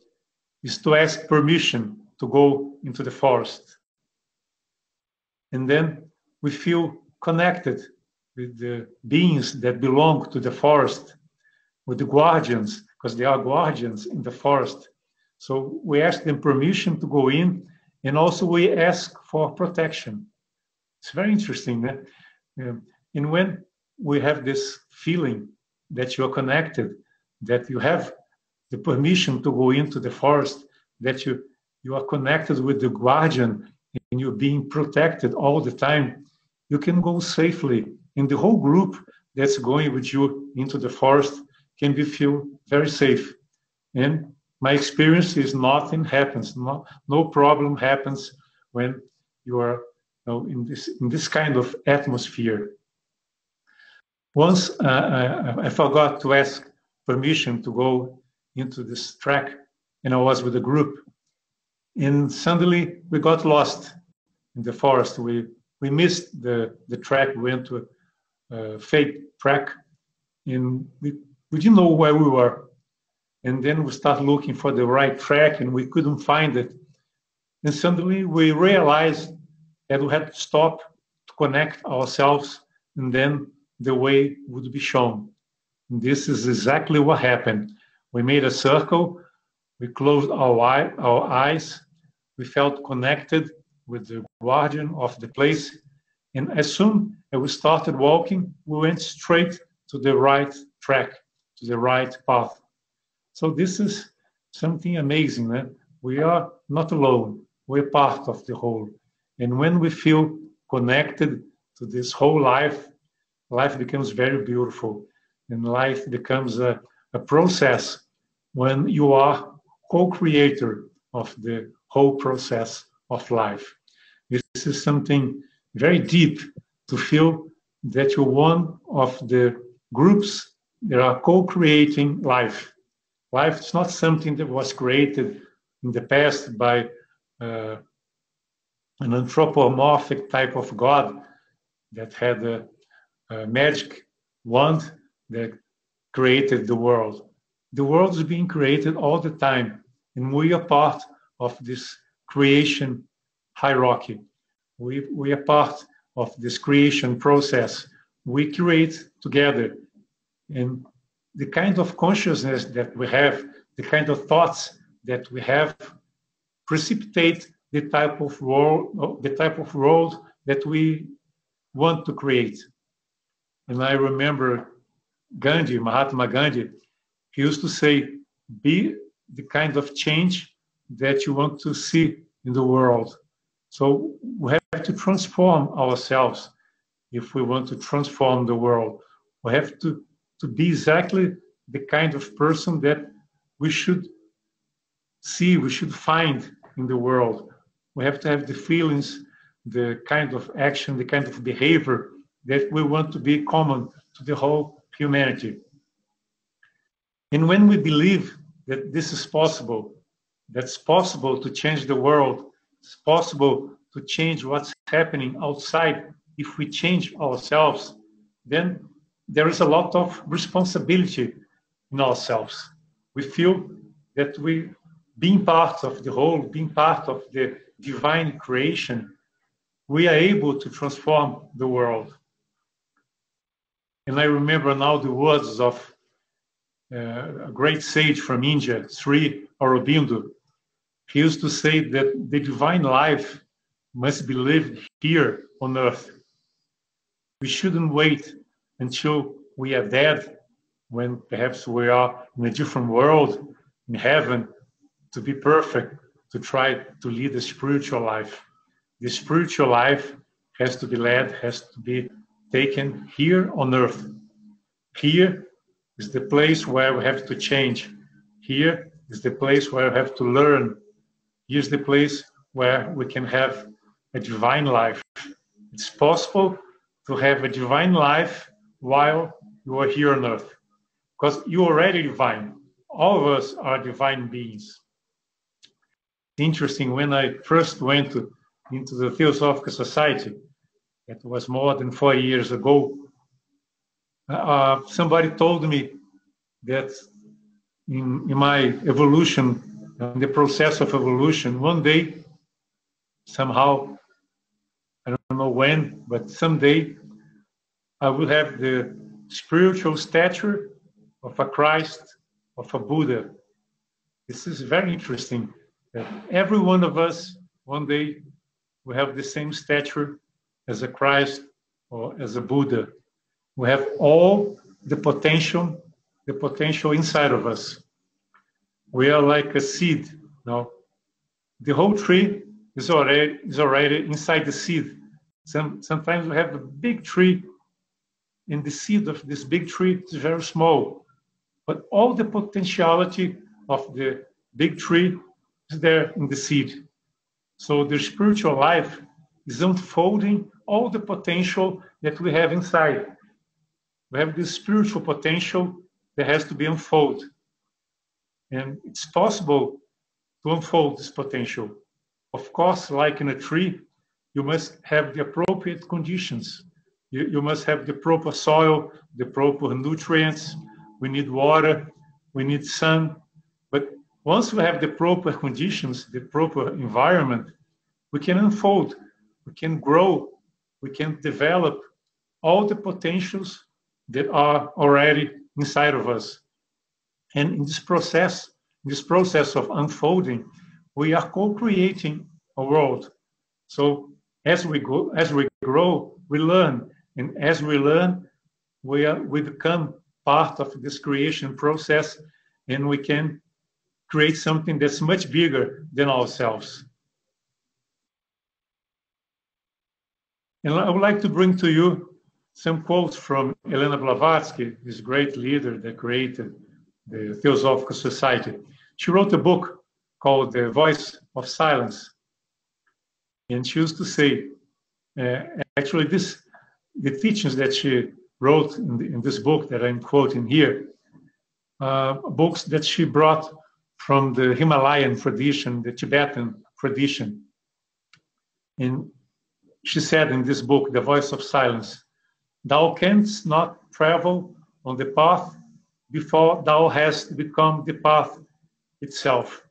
is to ask permission to go into the forest. And then we feel connected with the beings that belong to the forest, with the guardians, because they are guardians in the forest. So we ask them permission to go in, and also we ask for protection. It's very interesting. And when we have this feeling that you're connected, that you have the permission to go into the forest, that you are connected with the guardian and you're being protected all the time, you can go safely. And the whole group that's going with you into the forest can feel very safe. And my experience is nothing happens, no problem happens when you are in this kind of atmosphere. Once I forgot to ask permission to go into this trek, and I was with a group, and suddenly we got lost in the forest. We missed the track. We went to a fake track, and we didn't know where we were. And then we started looking for the right track, and we couldn't find it. And suddenly we realized that we had to stop to connect ourselves, and then the way would be shown. And this is exactly what happened. We made a circle, we closed our eyes, we felt connected with the guardian of the place, and as soon as we started walking, we went straight to the right track, to the right path. So this is something amazing. We are not alone. We're part of the whole. And when we feel connected to this whole life, life becomes very beautiful. And life becomes a process when you are co-creator of the whole process of life. This is something very deep to feel that you're one of the groups that are co-creating life. Life is not something that was created in the past by an anthropomorphic type of God that had a magic wand that created the world. The world is being created all the time, and we are part of this creation hierarchy. We are part of this creation process. We create together. And the kind of consciousness that we have, the kind of thoughts that we have, precipitate the type of world that we want to create. And I remember Gandhi, Mahatma Gandhi, he used to say, be the kind of change that you want to see in the world. So we have to transform ourselves if we want to transform the world. We have to be exactly the kind of person that we should see, we should find in the world. We have to have the feelings, the kind of action, the kind of behavior that we want to be common to the whole humanity. And when we believe that this is possible, that's possible to change the world, it's possible to change what's happening outside if we change ourselves, then there is a lot of responsibility in ourselves. We feel that we, being part of the whole, being part of the divine creation, we are able to transform the world. And I remember now the words of a great sage from India, Sri Aurobindo. He used to say that the divine life must be lived here on earth. We shouldn't wait until we are dead, when perhaps we are in a different world, in heaven, to be perfect, to try to lead a spiritual life. The spiritual life has to be led, has to be taken here on earth. Here is the place where we have to change. Here is the place where we have to learn. Here's the place where we can have a divine life. It's possible to have a divine life while you are here on earth, because you're already divine. All of us are divine beings. Interesting, when I first went into the Theosophical Society, it was more than 4 years ago, somebody told me that in my evolution, in the process of evolution, one day, somehow, I don't know when, but someday, I will have the spiritual stature of a Christ, of a Buddha. This is very interesting, that every one of us, one day, will have the same stature as a Christ or as a Buddha. We have all the potential inside of us. We are like a seed. Now, the whole tree is already inside the seed. Sometimes we have a big tree, and the seed of this big tree is very small. But all the potentiality of the big tree is there in the seed. So the spiritual life is unfolding all the potential that we have inside. We have this spiritual potential that has to be unfolded. And it's possible to unfold this potential. Of course, like in a tree, you must have the appropriate conditions. You must have the proper soil, the proper nutrients. We need water, we need sun. But once we have the proper conditions, the proper environment, we can unfold, we can grow, we can develop all the potentials that are already inside of us. And in this process of unfolding, we are co-creating a world. So as we grow, we learn. And as we learn, we become part of this creation process, and we can create something that's much bigger than ourselves. And I would like to bring to you some quotes from Helena Blavatsky, this great leader that created the Theosophical Society. She wrote a book called The Voice of Silence. And she used to say, actually, the teachings that she wrote in this book that I'm quoting here, books that she brought from the Himalayan tradition, the Tibetan tradition. And she said in this book, The Voice of Silence, thou canst not travel on the path before thou hast become the path itself.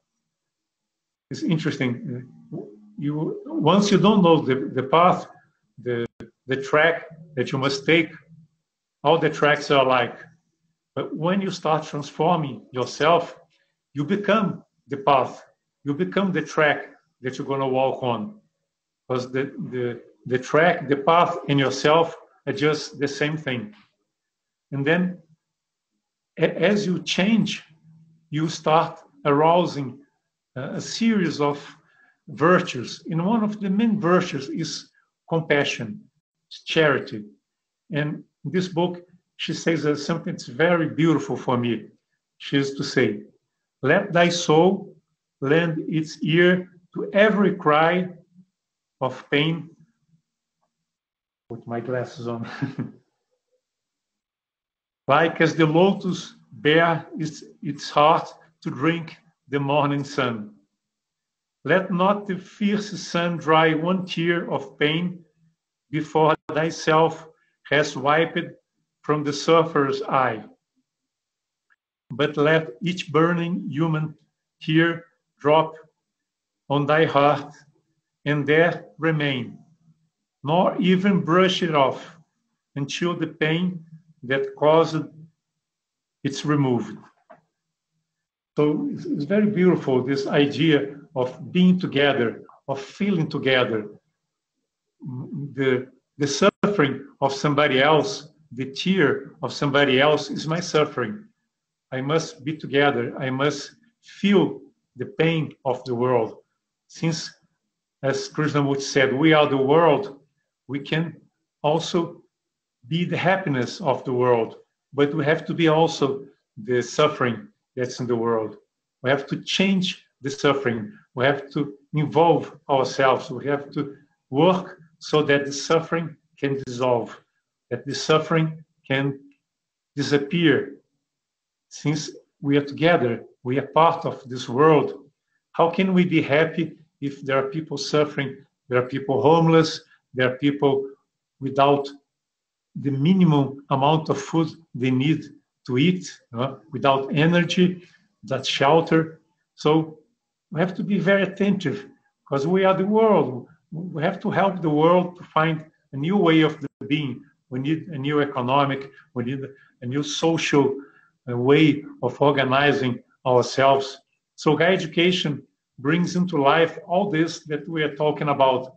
It's interesting. Once you don't know the path, the track that you must take, all the tracks are alike. But when you start transforming yourself, you become the path. You become the track that you're going to walk on. Because the track, the path, and yourself are just the same thing. And then, as you change, you start arousing a series of virtues. And one of the main virtues is compassion, charity. And in this book, she says something that's very beautiful for me. She used to say, let thy soul lend its ear to every cry of pain. Put my glasses on. Like as the lotus bare its heart to drink the morning sun. Let not the fierce sun dry one tear of pain before thyself hast wiped from the sufferer's eye. But let each burning human tear drop on thy heart and there remain, nor even brush it off until the pain that caused it's removed. So it's very beautiful, this idea of being together, of feeling together. The suffering of somebody else, the tear of somebody else is my suffering. I must be together. I must feel the pain of the world. Since, as Krishnamurti said, we are the world, we can also be the happiness of the world, but we have to be also the suffering that's in the world. We have to change the suffering. We have to involve ourselves. We have to work so that the suffering can dissolve, that the suffering can disappear. Since we are together, we are part of this world. How can we be happy if there are people suffering, there are people homeless, there are people without the minimum amount of food they need to eat, without energy, without shelter? So we have to be very attentive because we are the world. We have to help the world to find a new way of being. We need a new economic, we need a new social way of organizing ourselves. So Gaia Education brings into life all this that we are talking about.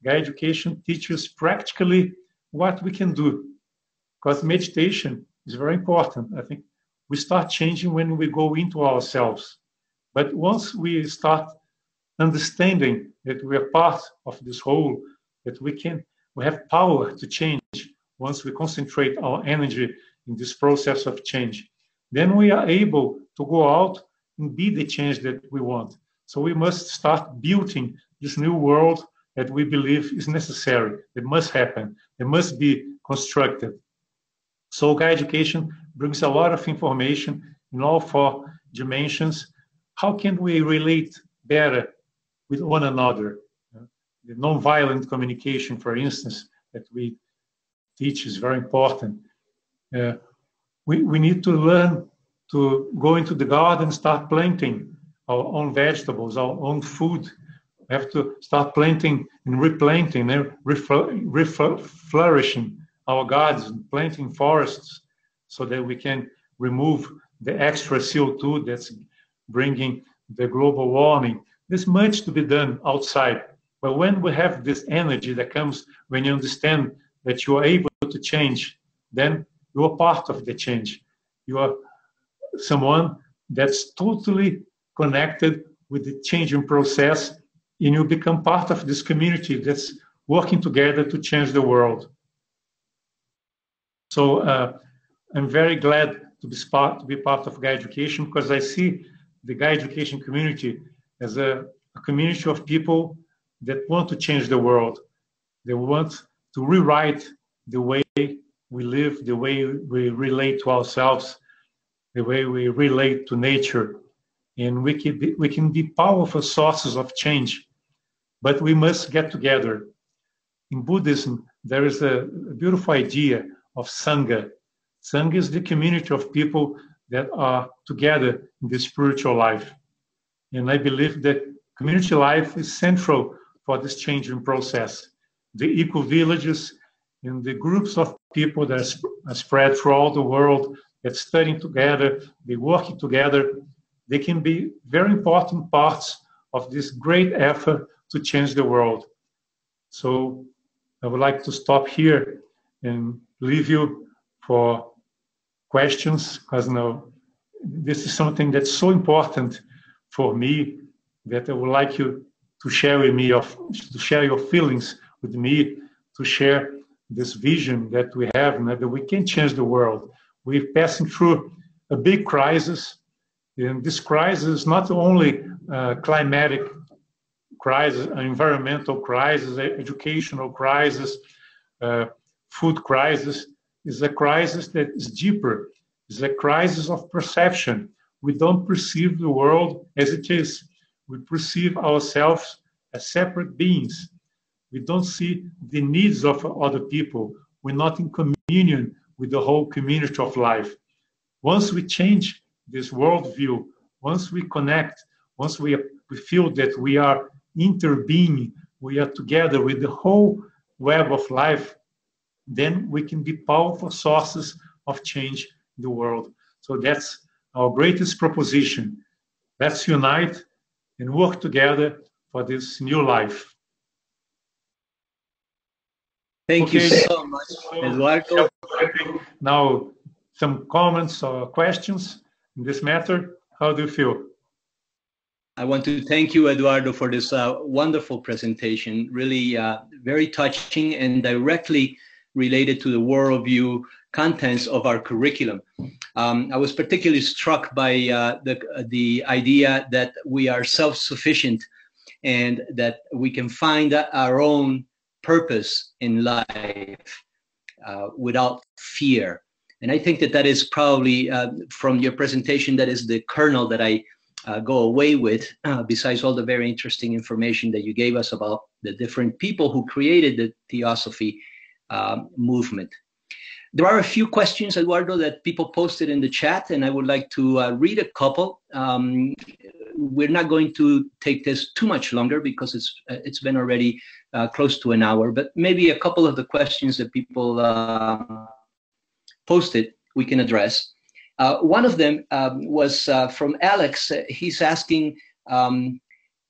Gaia Education teaches practically what we can do, because meditation is very important. I think we start changing when we go into ourselves. But once we start understanding that we are part of this whole, that we have power to change once we concentrate our energy in this process of change, then we are able to go out and be the change that we want. So we must start building this new world that we believe is necessary. It must happen. It must be constructed. So Gaia Education brings a lot of information in all four dimensions. How can we relate better with one another? The nonviolent communication, for instance, that we teach is very important. We need to learn to go into the garden and start planting our own vegetables, our own food. We have to start planting and replanting and flourishing our gardens, planting forests so that we can remove the extra CO2 that's bringing the global warming. There's much to be done outside. But when we have this energy that comes when you understand that you are able to change, then you are part of the change. You are someone that's totally connected with the changing process, and you become part of this community that's working together to change the world. So I'm very glad to be part of Gaia Education, because I see the Gaia Education community as a community of people that want to change the world. They want to rewrite the way we live, the way we relate to ourselves, the way we relate to nature. And we can be powerful sources of change, but we must get together. In Buddhism, there is a beautiful idea of Sangha. Sangha is the community of people that are together in the spiritual life. And I believe that community life is central for this changing process. The eco-villages and the groups of people that are spread throughout the world, that studying together, they working together, they can be very important parts of this great effort to change the world. So I would like to stop here and leave you for questions, because this is something that's so important for me, that I would like you to share with me, to share your feelings with me, to share this vision that we have, that we can change the world. We're passing through a big crisis, and this crisis is not only a climatic crisis, an environmental crisis, an educational crisis, food crisis. Is a crisis that is deeper. It's a crisis of perception. We don't perceive the world as it is. We perceive ourselves as separate beings. We don't see the needs of other people. We're not in communion with the whole community of life. Once we change this worldview, once we connect, once we feel that we are interbeing, we are together with the whole web of life, then we can be powerful sources of change in the world. So that's our greatest proposition. Let's unite and work together for this new life. Thank you so much, Eduardo. Now, some comments or questions in this matter. How do you feel? I want to thank you, Eduardo, for this wonderful presentation. Really very touching and directly related to the worldview contents of our curriculum. I was particularly struck by the idea that we are self-sufficient and that we can find our own purpose in life without fear. And I think that that is probably, from your presentation, that is the kernel that I go away with, besides all the very interesting information that you gave us about the different people who created the Theosophy movement. There are a few questions, Eduardo, that people posted in the chat, and I would like to read a couple. We're not going to take this too much longer because it's been already close to an hour, but maybe a couple of the questions that people posted we can address. One of them was from Alex. He's asking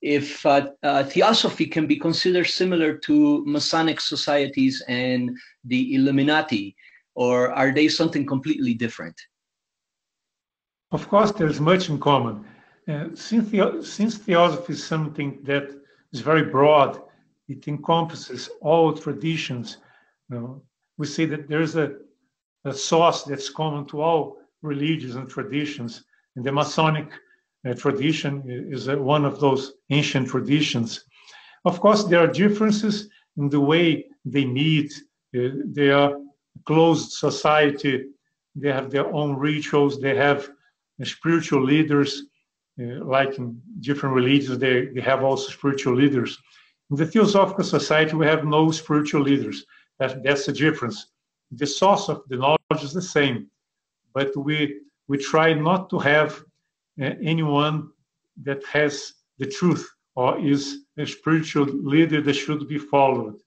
if Theosophy can be considered similar to Masonic societies and the Illuminati, or are they something completely different? Of course, there's much in common. Since Theosophy is something that is very broad, it encompasses all traditions. We say that there's a source that's common to all religions and traditions, and the Masonic tradition is one of those ancient traditions. Of course, there are differences in the way they meet. They are a closed society. They have their own rituals. They have spiritual leaders, like in different religions, they have also spiritual leaders. In the Theosophical Society, we have no spiritual leaders. That's the difference. The source of the knowledge is the same, but we try not to have anyone that has the truth or is a spiritual leader that should be followed.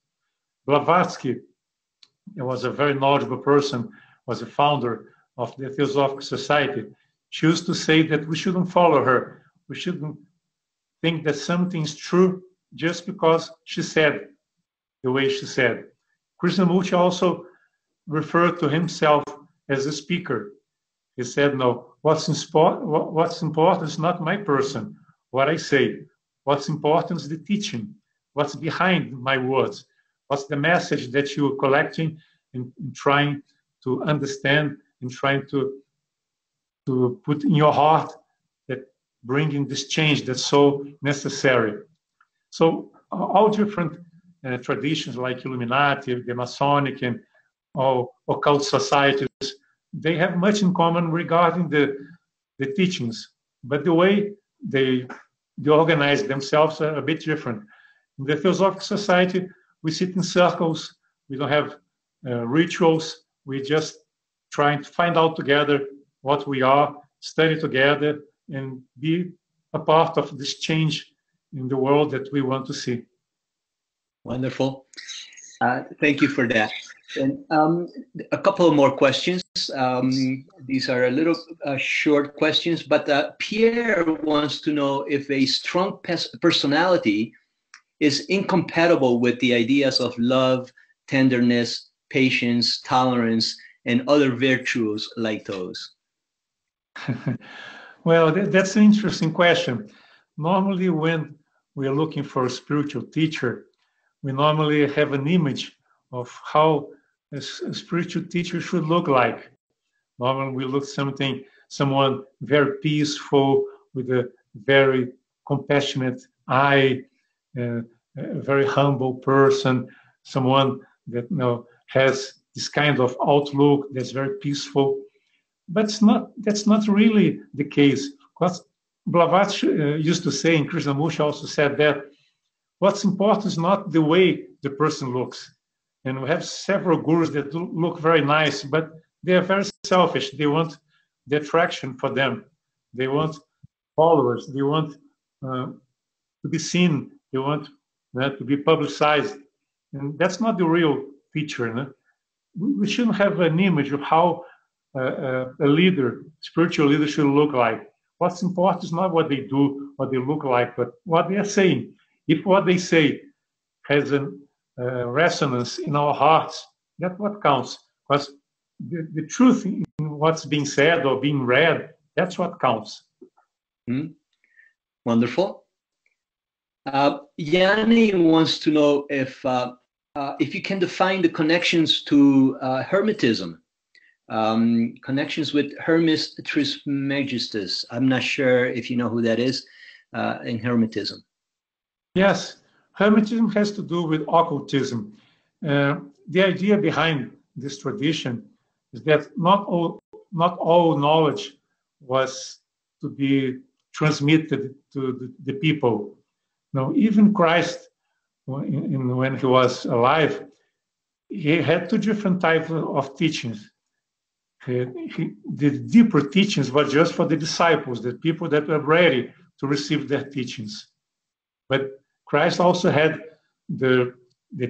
Blavatsky was a very knowledgeable person, was a founder of the Theosophical Society. She used to say that we shouldn't follow her. We shouldn't think that something's true just because she said the way she said. Krishnamurti also referred to himself as a speaker. He said, no, what's important is not my person, what I say. What's important is the teaching, what's behind my words. What's the message that you're collecting and trying to understand and trying to put in your heart, that bringing this change that's so necessary. So all different traditions like Illuminati, the Masonic, and all occult societies, they have much in common regarding the teachings, but the way they organize themselves are a bit different. In the Theosophical Society, we sit in circles, we don't have rituals, we just trying to find out together what we are, study together, and be a part of this change in the world that we want to see. Wonderful. Thank you for that. And a couple of more questions. These are a little short questions, but Pierre wants to know if a strong personality is incompatible with the ideas of love, tenderness, patience, tolerance, and other virtues like those. Well, that's an interesting question. Normally, when we're looking for a spiritual teacher, we normally have an image of how a spiritual teacher should look like. Normally, we look someone very peaceful, with a very compassionate eye, a very humble person, someone that has this kind of outlook that's very peaceful. But that's not really the case. What Blavatsky used to say, and Krishnamurti also said that what's important is not the way the person looks. And we have several gurus that look very nice, but they are very selfish. They want the attraction for them. They want followers. They want to be seen. They want to be publicized. And that's not the real teacher. No? We shouldn't have an image of how a leader, spiritual leader, should look like. What's important is not what they do, what they look like, but what they are saying. If what they say has a resonance in our hearts, that's what counts. Because the truth in what's being said or being read, that's what counts. Wonderful. Yanni wants to know if you can define the connections to Hermetism, connections with Hermes Trismegistus. I'm not sure if you know who that is in Hermetism. Yes, Hermetism has to do with occultism. The idea behind this tradition is that not all knowledge was to be transmitted to the people. Now, even Christ, when he was alive, he had two different types of teachings. The deeper teachings were just for the disciples, the people that were ready to receive their teachings. But Christ also had the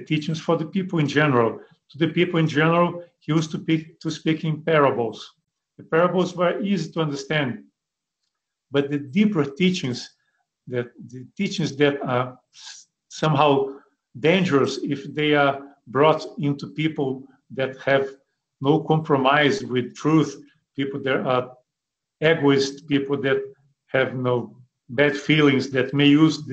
teachings for the people in general. To the people in general, he used to speak in parables. The parables were easy to understand. But the deeper teachings, the teachings that are somehow dangerous if they are brought into people that have no compromise with truth, people that are egoist, people that have no bad feelings, that may use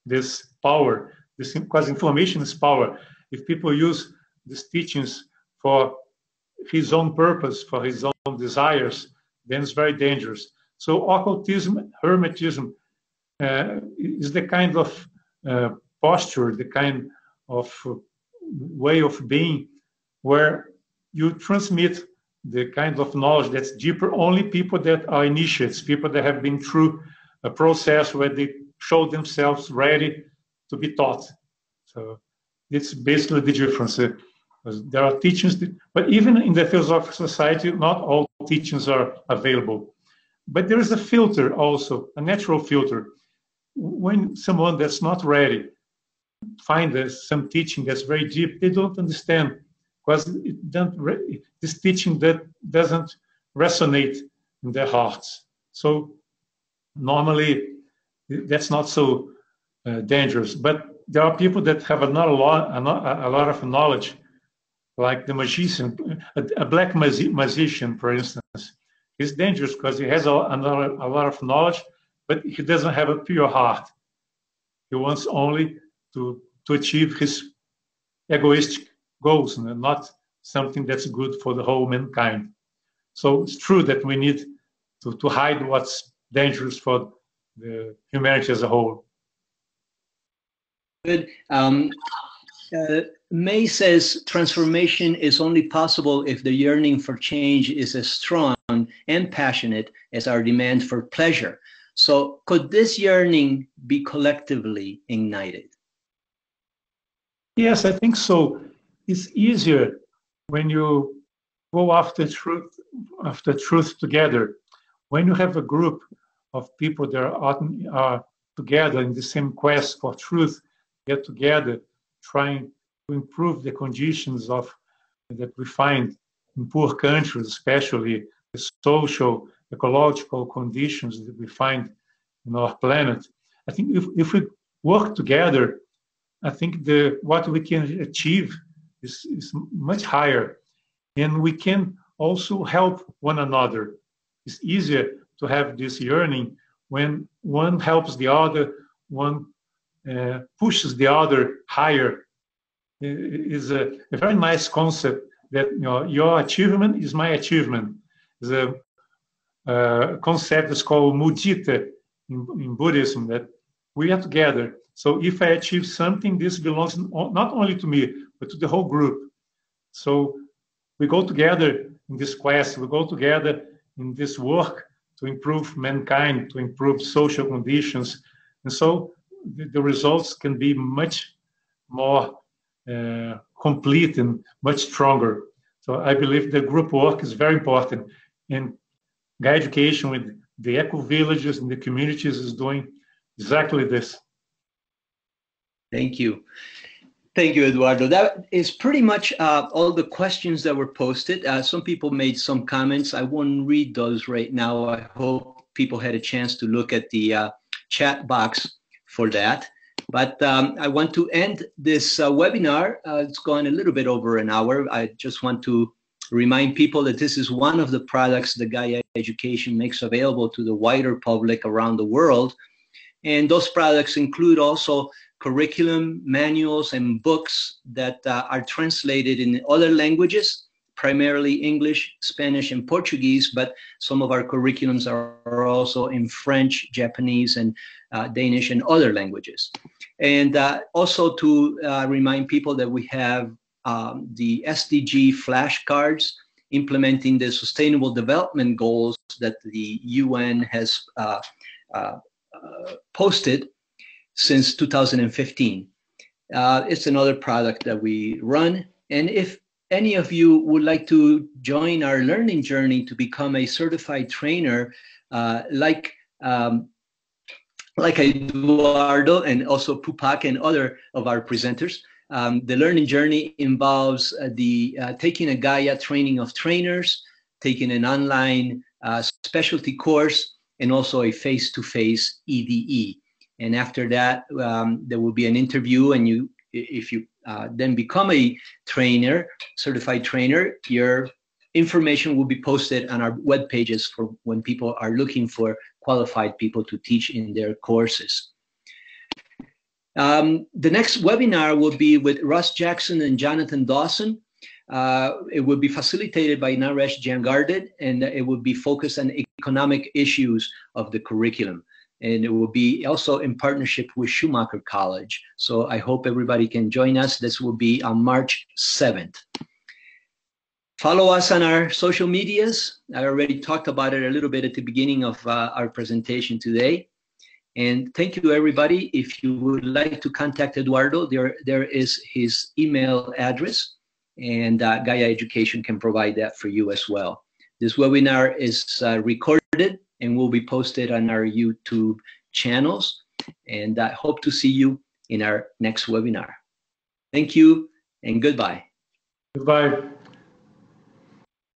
this power, because information is power. If people use these teachings for his own purpose, for his own desires, then it's very dangerous. So occultism, Hermetism, is the kind of posture, the kind of way of being where you transmit the kind of knowledge that's deeper. Only people that are initiates, people that have been through a process where they show themselves ready to be taught. So it's basically the difference. There are teachings, but even in the Theosophical Society, not all teachings are available. But there is a filter also, a natural filter. When someone that's not ready finds some teaching that's very deep, they don't understand, because this teaching that doesn't resonate in their hearts. So normally that's not so dangerous. But there are people that have a lot of knowledge, like the magician, a black magician, for instance. He's dangerous because he has a lot of knowledge, but he doesn't have a pure heart. He wants only to achieve his egoistic goals, not something that's good for the whole mankind. So it's true that we need to hide what's dangerous for the humanity as a whole. Good. May says transformation is only possible if the yearning for change is as strong and passionate as our demand for pleasure. So could this yearning be collectively ignited? Yes, I think so. It's easier when you go after truth together. When you have a group of people that are together in the same quest for truth, get together, trying to improve the conditions that we find in poor countries, especially the social, ecological conditions that we find in our planet. I think if we work together, I think what we can achieve is much higher. And we can also help one another. It's easier to have this yearning when one helps the other, one pushes the other higher. It is a very nice concept that your achievement is my achievement. It's a concept that's called mudita in Buddhism, that we are together. So if I achieve something, this belongs not only to me, but to the whole group. So we go together in this quest, we go together in this work to improve mankind, to improve social conditions. And so the results can be much more complete and much stronger. So I believe the group work is very important. And Gaia Education with the eco-villages and the communities is doing exactly this. Thank you. Thank you, Eduardo. That is pretty much all the questions that were posted. Some people made some comments. I won't read those right now. I hope people had a chance to look at the chat box for that. But I want to end this webinar. It's gone a little bit over an hour. I just want to remind people that this is one of the products that Gaia Education makes available to the wider public around the world. And those products include also curriculum, manuals, and books that are translated in other languages, primarily English, Spanish, and Portuguese, but some of our curriculums are also in French, Japanese, and Danish, and other languages. And also to remind people that we have the SDG flashcards implementing the Sustainable Development Goals that the UN has posted since 2015. It's another product that we run. And if any of you would like to join our learning journey to become a certified trainer, like Eduardo and also Pupak and other of our presenters, the learning journey involves taking a Gaia training of trainers, taking an online specialty course, and also a face-to-face EDE. And after that, there will be an interview, and if you then become a trainer, certified trainer, your information will be posted on our web pages for when people are looking for qualified people to teach in their courses. The next webinar will be with Russ Jackson and Jonathan Dawson. It will be facilitated by Naresh Jangarded, and it will be focused on economic issues of the curriculum. And it will be also in partnership with Schumacher College. So I hope everybody can join us. This will be on March 7th. Follow us on our social medias. I already talked about it a little bit at the beginning of our presentation today. And thank you, everybody. If you would like to contact Eduardo, there is his email address, and Gaia Education can provide that for you as well. This webinar is recorded and will be posted on our YouTube channels. And I hope to see you in our next webinar. Thank you and goodbye. Goodbye.